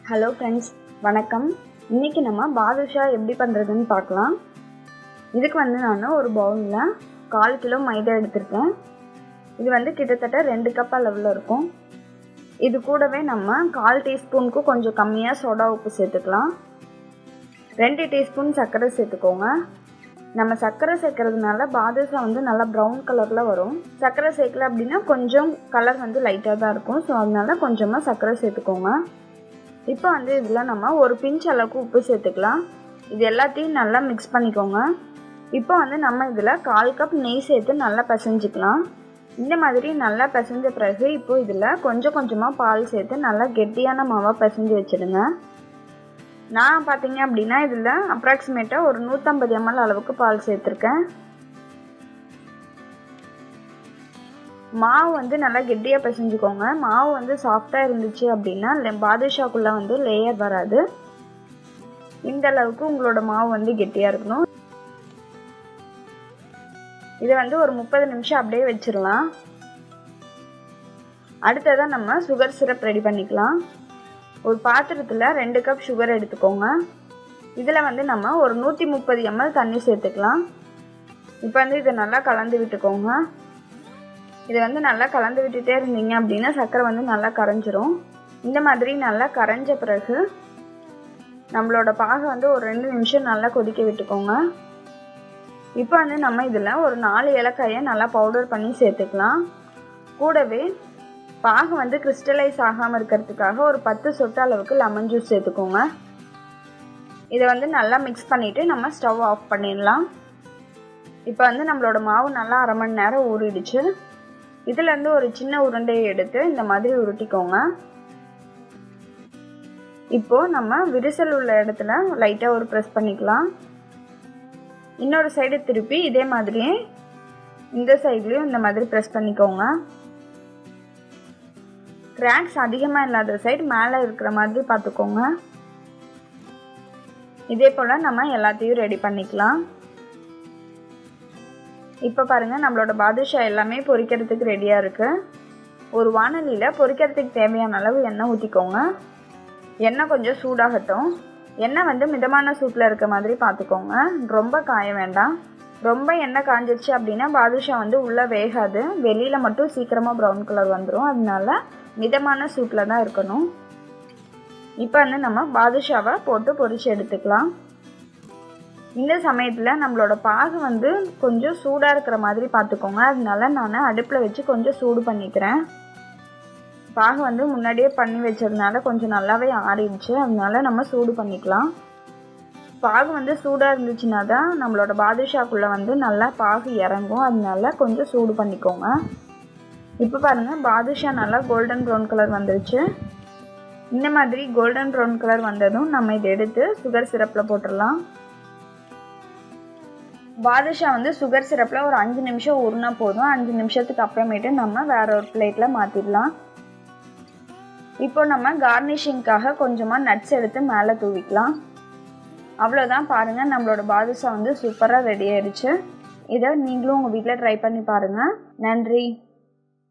Hello friends, வணக்கம். இன்றைக்கி நம்ம பாதுஷா எப்படி பண்ணுறதுன்னு பார்க்கலாம். இதுக்கு நான் ஒரு பவுலில் 1/4 கிலோ மைதா எடுத்திருக்கேன். இது கிட்டத்தட்ட 2 கப் அளவில் இருக்கும். இது கூடவே நம்ம 1/4 டீஸ்பூனுக்கு கொஞ்சம் கம்மியாக சோடா உப்பு சேர்த்துக்கலாம். 2 டீஸ்பூன் சர்க்கரை சேர்த்துக்கோங்க. நம்ம சர்க்கரை சேர்க்கறதுனால பாதுஷா நல்லா ப்ரௌன் கலரில் வரும். சர்க்கரை சேர்க்கல அப்படின்னா கொஞ்சம் கலர் லைட்டாக தான் இருக்கும். ஸோ அதனால கொஞ்சமாக சர்க்கரை சேர்த்துக்கோங்க. இப்போ இதில் நம்ம ஒரு பிஞ்ச் அளவுக்கு உப்பு சேர்த்துக்கலாம். இது எல்லாத்தையும் நல்லா மிக்ஸ் பண்ணிக்கோங்க. இப்போ நம்ம இதில் 1/4 கப் நெய் சேர்த்து நல்லா பிசைஞ்சிக்கலாம். இந்த மாதிரி நல்லா பிசைஞ்ச பிறகு இப்போ இதில் கொஞ்சம் கொஞ்சமாக பால் சேர்த்து நல்லா கெட்டியான மாவாக பிசைஞ்சு வச்சுடுங்க. நான் பார்த்தீங்க அப்படின்னா இதில் அப்ராக்சிமேட்டாக ஒரு 150 ml அளவுக்கு பால் சேர்த்துருக்கேன். மாவு நல்லா கெட்டியாக பிசைஞ்சுக்கோங்க. மாவு சாஃப்டாக இருந்துச்சு அப்படின்னா பாதுஷாக்குள்ளே லேயர் வராது. இந்த அளவுக்கு உங்களோட மாவு கெட்டியாக இருக்கணும். இதை ஒரு 30 நிமிஷம் அப்படியே வச்சிடலாம். அடுத்ததாக நம்ம சுகர் சிரப் ரெடி பண்ணிக்கலாம். ஒரு பாத்திரத்தில் 2 கப் சுகர் எடுத்துக்கோங்க. இதில் நம்ம ஒரு 130 ml தண்ணி சேர்த்துக்கலாம். இப்போ இதை நல்லா கலந்து விட்டுக்கோங்க. இது நல்லா கலந்து விட்டுட்டே இருந்தீங்க அப்படின்னா சர்க்கரை நல்லா கரைஞ்சிரும். இந்த மாதிரி நல்லா கரைஞ்ச பிறகு நம்மளோட பாகை ஒரு 2 நிமிஷம் நல்லா கொதிக்க விட்டுக்கோங்க. இப்போ நம்ம இதில் ஒரு 4 ஏலக்காயை நல்லா பவுடர் பண்ணி சேர்த்துக்கலாம். கூடவே பாகை கிறிஸ்டலைஸ் ஆகாமல் இருக்கிறதுக்காக ஒரு 10 சொட்டு அளவுக்கு லெமன் ஜூஸ் சேர்த்துக்கோங்க. இதை நல்லா மிக்ஸ் பண்ணிவிட்டு நம்ம ஸ்டவ் ஆஃப் பண்ணிடலாம். இப்போ நம்மளோட மாவு நல்லா அரை மணி நேரம் ஊறிடுச்சு. இதுலேருந்து ஒரு சின்ன உருண்டையை எடுத்து இந்த மாதிரி உருட்டிக்கோங்க. இப்போது நம்ம விரிசல் உள்ள இடத்துல லைட்டாக ஒரு ப்ரெஸ் பண்ணிக்கலாம். இன்னொரு சைடு திருப்பி இதே மாதிரியே இந்த சைட்லேயும் இந்த மாதிரி ப்ரெஸ் பண்ணிக்கோங்க. கிராக்ஸ் அதிகமாக இல்லாத சைடு மேலே இருக்கிற மாதிரி பார்த்துக்கோங்க. இதே போல் நம்ம எல்லாத்தையும் ரெடி பண்ணிக்கலாம். இப்போ பாருங்கள், நம்மளோட பாதுஷா எல்லாமே பொரிக்கிறதுக்கு ரெடியாக இருக்குது. ஒரு வானலியில் பொரிக்கிறதுக்கு தேவையான அளவு எண்ணெய் ஊற்றிக்கோங்க. எண்ணெய் கொஞ்சம் சூடாகட்டும். எண்ணெய் மிதமான சூட்டில் இருக்க மாதிரி பார்த்துக்கோங்க. ரொம்ப காய வேண்டாம். ரொம்ப எண்ணெய் காஞ்சிருச்சு அப்படின்னா பாதுஷா உள்ளே வேகாது. வெளியில் மட்டும் சீக்கிரமாக ப்ரௌன் கலர் வந்துடும். அதனால மிதமான சூட்டில் தான் இருக்கணும். இப்போ நம்ம பாதுஷாவை போட்டு பொரிச்சு எடுத்துக்கலாம். இந்த சமயத்தில் நம்மளோட பாகு கொஞ்சம் சூடாக இருக்கிற மாதிரி பார்த்துக்கோங்க. அதனால நான் அடுப்பில் வச்சு கொஞ்சம் சூடு பண்ணிக்கிறேன். பாகு முன்னாடியே பண்ணி வச்சதுனால கொஞ்சம் நல்லாவே ஆறிடுச்சு. அதனால நம்ம சூடு பண்ணிக்கலாம். பாகு சூடாக இருந்துச்சுன்னா தான் நம்மளோட பாதுஷாக்குள்ளே நல்லா பாகு இறங்கும். அதனால கொஞ்சம் சூடு பண்ணிக்கோங்க. இப்போ பாருங்கள், பாதுஷா நல்லா கோல்டன் ப்ரௌன் கலர் வந்துருச்சு. இந்த மாதிரி கோல்டன் ப்ரௌன் கலர் வந்ததும் நம்ம இதை எடுத்து சுகர் சிரப்பில் போட்டுடலாம். பாதுஷா சுகர் சிரப்பில் ஒரு 5 நிமிஷம் ஊறினா போதும். 5 நிமிஷத்துக்கு அப்புறமேட்டு நம்ம வேற ஒரு பிளேட்டில் மாற்றிடலாம். இப்போ நம்ம கார்னிஷிங்காக கொஞ்சமாக நட்ஸ் எடுத்து மேலே தூவிக்கலாம். அவ்வளோதான். பாருங்கள், நம்மளோட பாதுஷா சூப்பராக ரெடி ஆயிடுச்சு. இதை நீங்களும் உங்கள் வீட்டில் ட்ரை பண்ணி பாருங்கள். நன்றி.